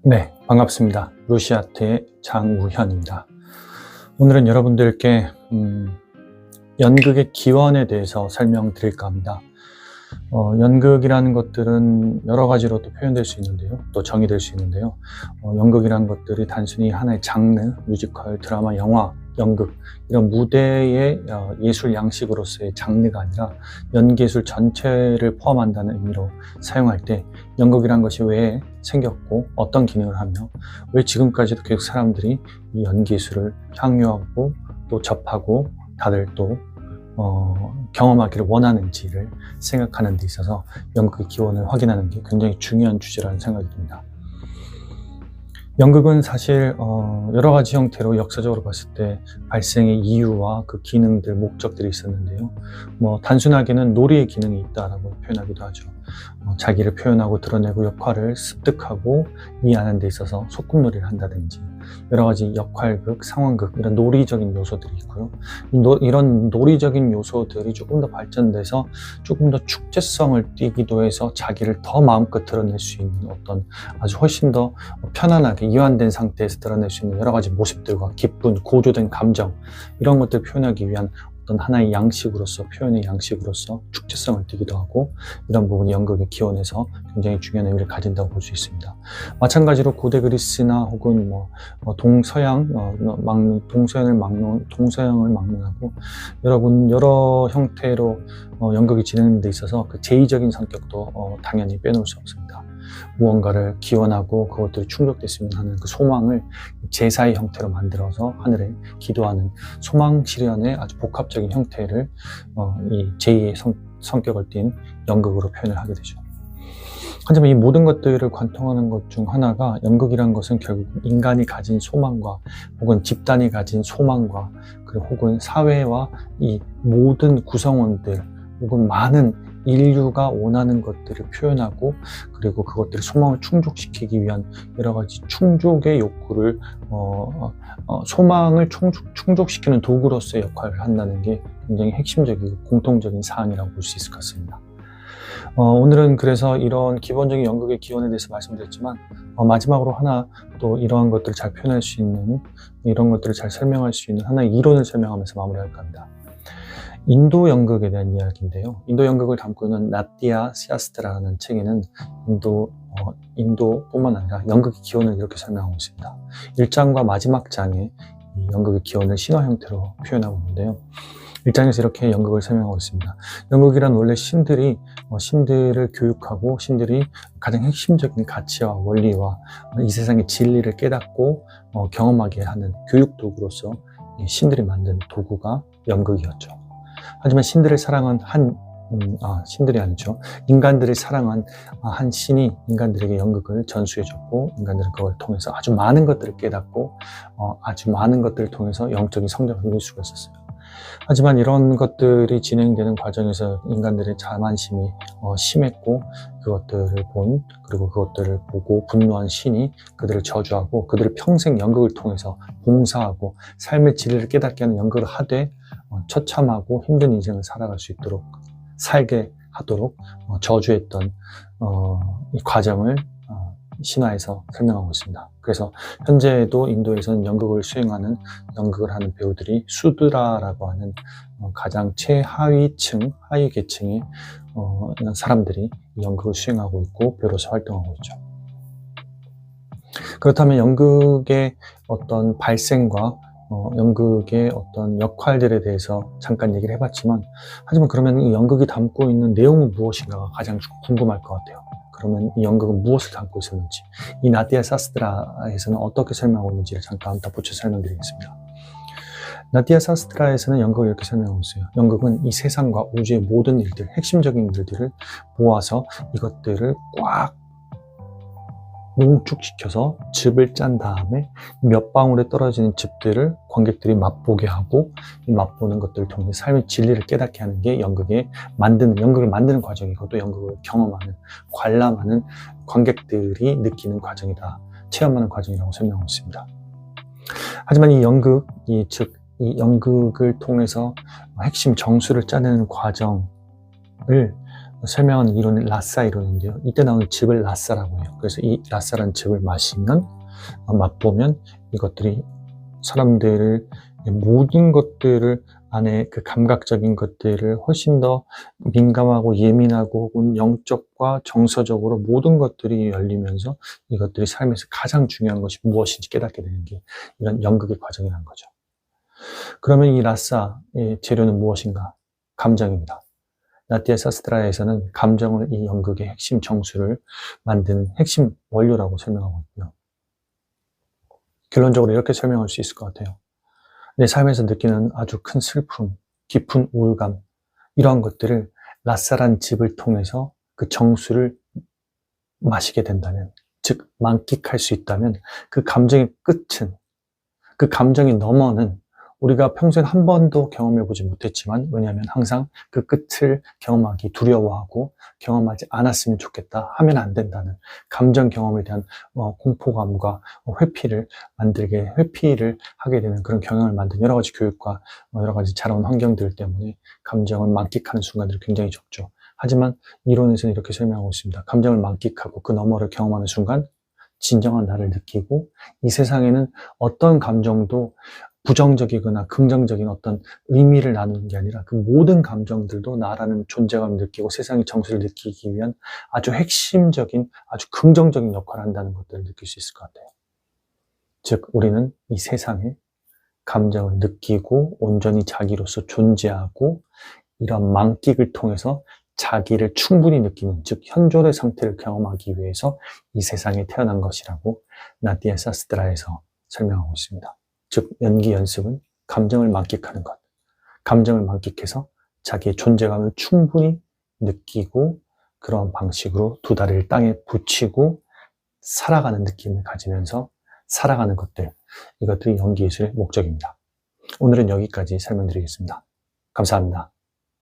네, 반갑습니다. 루시아트의 장우현입니다. 오늘은 여러분들께 연극의 기원에 대해서 설명드릴까 합니다. 연극이라는 것들은 여러 가지로 또 표현될 수 있는데요. 또 정의될 수 있는데요. 연극이라는 것들이 단순히 하나의 장르, 뮤지컬, 드라마, 영화, 연극 이런 무대의 예술 양식으로서의 장르가 아니라 연기예술 전체를 포함한다는 의미로 사용할 때 연극이란 것이 왜 생겼고 어떤 기능을 하며 왜 지금까지도 계속 사람들이 이 연기예술을 향유하고 또 접하고 다들 또 경험하기를 원하는지를 생각하는 데 있어서 연극의 기원을 확인하는 게 굉장히 중요한 주제라는 생각이 듭니다. 연극은 사실 여러 가지 형태로 역사적으로 봤을 때 발생의 이유와 그 기능들, 목적들이 있었는데요. 단순하게는 놀이의 기능이 있다라고 표현하기도 하죠. 자기를 표현하고 드러내고 역할을 습득하고 이해하는 데 있어서 소꿉놀이를 한다든지 여러 가지 역할극, 상황극 이런 놀이적인 요소들이 있고요. 이런 놀이적인 요소들이 조금 더 발전돼서 조금 더 축제성을 띠기도 해서 자기를 더 마음껏 드러낼 수 있는 어떤 아주 훨씬 더 편안하게 이완된 상태에서 드러낼 수 있는 여러 가지 모습들과 기쁜 고조된 감정 이런 것들을 표현하기 위한 어떤 하나의 양식으로서 표현의 양식으로서 축제성을 띠기도 하고 이런 부분이 연극의 기원에서 굉장히 중요한 의미를 가진다고 볼 수 있습니다. 마찬가지로 고대 그리스나 혹은 동서양을 막론하고 여러 형태로 연극이 진행되는 데 있어서 그 제의적인 성격도 당연히 빼놓을 수 없습니다. 무언가를 기원하고 그것들이 충족됐으면 하는 그 소망을 제사의 형태로 만들어서 하늘에 기도하는 소망 실현의 아주 복합적인 형태를 이 제2의 성격을 띤 연극으로 표현을 하게 되죠. 하지만 이 모든 것들을 관통하는 것 중 하나가 연극이란 것은 결국 인간이 가진 소망과 혹은 집단이 가진 소망과 그리고 혹은 사회와 이 모든 구성원들 혹은 많은 인류가 원하는 것들을 표현하고 그리고 그것들의 소망을 충족시키기 위한 여러 가지 충족의 욕구를 소망을 충족시키는 도구로서의 역할을 한다는 게 굉장히 핵심적이고 공통적인 사항이라고 볼 수 있을 것 같습니다. 오늘은 그래서 이런 기본적인 연극의 기원에 대해서 말씀드렸지만 마지막으로 하나 또 이러한 것들을 잘 표현할 수 있는 이런 것들을 잘 설명할 수 있는 하나의 이론을 설명하면서 마무리할까 합니다. 인도 연극에 대한 이야기인데요. 인도 연극을 담고 있는 나티아 샤스트라라는 책에는 인도뿐만 아니라 연극의 기원을 이렇게 설명하고 있습니다. 1장과 마지막 장에 이 연극의 기원을 신화 형태로 표현하고 있는데요. 1장에서 이렇게 연극을 설명하고 있습니다. 연극이란 원래 신들을 교육하고 신들이 가장 핵심적인 가치와 원리와 이 세상의 진리를 깨닫고 경험하게 하는 교육 도구로서 신들이 만든 도구가 연극이었죠. 하지만 신들을 사랑한 신들이 아니죠. 인간들을 사랑한 한 신이 인간들에게 연극을 전수해줬고 인간들은 그걸 통해서 아주 많은 것들을 깨닫고 아주 많은 것들을 통해서 영적인 성장을 이룰 수가 있었어요. 하지만 이런 것들이 진행되는 과정에서 인간들의 자만심이 심했고 그리고 그것들을 보고 분노한 신이 그들을 저주하고 그들을 평생 연극을 통해서 봉사하고 삶의 진리를 깨닫게 하는 연극을 하되 처참하고 힘든 인생을 살게 하도록 저주했던 이 과정을 신화에서 설명하고 있습니다. 그래서 현재에도 인도에서는 연극을 하는 배우들이 수드라라고 하는 가장 하위 계층의 사람들이 연극을 수행하고 있고 배우로서 활동하고 있죠. 그렇다면 연극의 어떤 발생과 연극의 어떤 역할들에 대해서 잠깐 얘기를 해봤지만 하지만 그러면 이 연극이 담고 있는 내용은 무엇인가가 가장 궁금할 것 같아요. 그러면 이 연극은 무엇을 담고 있었는지 이 나티아 샤스트라에서는 어떻게 설명하고 있는지를 잠깐 덧붙여 설명드리겠습니다. 나티아 샤스트라에서는 연극을 이렇게 설명하고 있어요. 연극은 이 세상과 우주의 모든 일들, 핵심적인 일들을 모아서 이것들을 꽉 농축시켜서 즙을 짠 다음에 몇 방울에 떨어지는 즙들을 관객들이 맛보게 하고 이 맛보는 것들을 통해 삶의 진리를 깨닫게 하는 게 연극을 만드는 과정이고 또 연극을 경험하는, 관람하는 관객들이 느끼는 과정이다. 체험하는 과정이라고 설명하고 있습니다. 하지만 이 연극을 통해서 핵심 정수를 짜내는 과정을 설명하는 이론이 라싸 이론인데요. 이때 나오는 즙을 라싸라고 해요. 그래서 이 라싸라는 즙을 맛보면 이것들이 사람들을 모든 것들을 안에 그 감각적인 것들을 훨씬 더 민감하고 예민하고 혹은 영적과 정서적으로 모든 것들이 열리면서 이것들이 삶에서 가장 중요한 것이 무엇인지 깨닫게 되는 게 이런 연극의 과정이라는 거죠. 그러면 이 라싸의 재료는 무엇인가? 감정입니다. 나티아 사스트라에서는 감정을 이 연극의 핵심 정수를 만드는 핵심 원료라고 설명하고 있고요. 결론적으로 이렇게 설명할 수 있을 것 같아요. 내 삶에서 느끼는 아주 큰 슬픔, 깊은 우울감, 이러한 것들을 라싸란 즙을 통해서 그 정수를 마시게 된다면, 즉 만끽할 수 있다면 그 감정의 끝은, 그 감정의 너머는 우리가 평소에 한 번도 경험해보지 못했지만, 왜냐하면 항상 그 끝을 경험하기 두려워하고 경험하지 않았으면 좋겠다, 하면 안 된다는 감정 경험에 대한 공포감과 회피를 하게 되는 그런 경향을 만든 여러 가지 교육과 여러 가지 자라온 환경들 때문에 감정을 만끽하는 순간들이 굉장히 적죠. 하지만 이론에서는 이렇게 설명하고 있습니다. 감정을 만끽하고 그 너머를 경험하는 순간 진정한 나를 느끼고, 이 세상에는 어떤 감정도 부정적이거나 긍정적인 어떤 의미를 나누는 게 아니라 그 모든 감정들도 나라는 존재감을 느끼고 세상의 정수를 느끼기 위한 아주 핵심적인, 아주 긍정적인 역할을 한다는 것들을 느낄 수 있을 것 같아요. 즉, 우리는 이 세상에 감정을 느끼고 온전히 자기로서 존재하고 이런 만끽을 통해서 자기를 충분히 느끼는, 즉 현존의 상태를 경험하기 위해서 이 세상에 태어난 것이라고 나티아 사스트라에서 설명하고 있습니다. 즉 연기 연습은 감정을 만끽하는 것, 감정을 만끽해서 자기의 존재감을 충분히 느끼고 그런 방식으로 두 다리를 땅에 붙이고 살아가는 느낌을 가지면서 살아가는 것들, 이것들이 연기 예술의 목적입니다. 오늘은 여기까지 설명드리겠습니다. 감사합니다.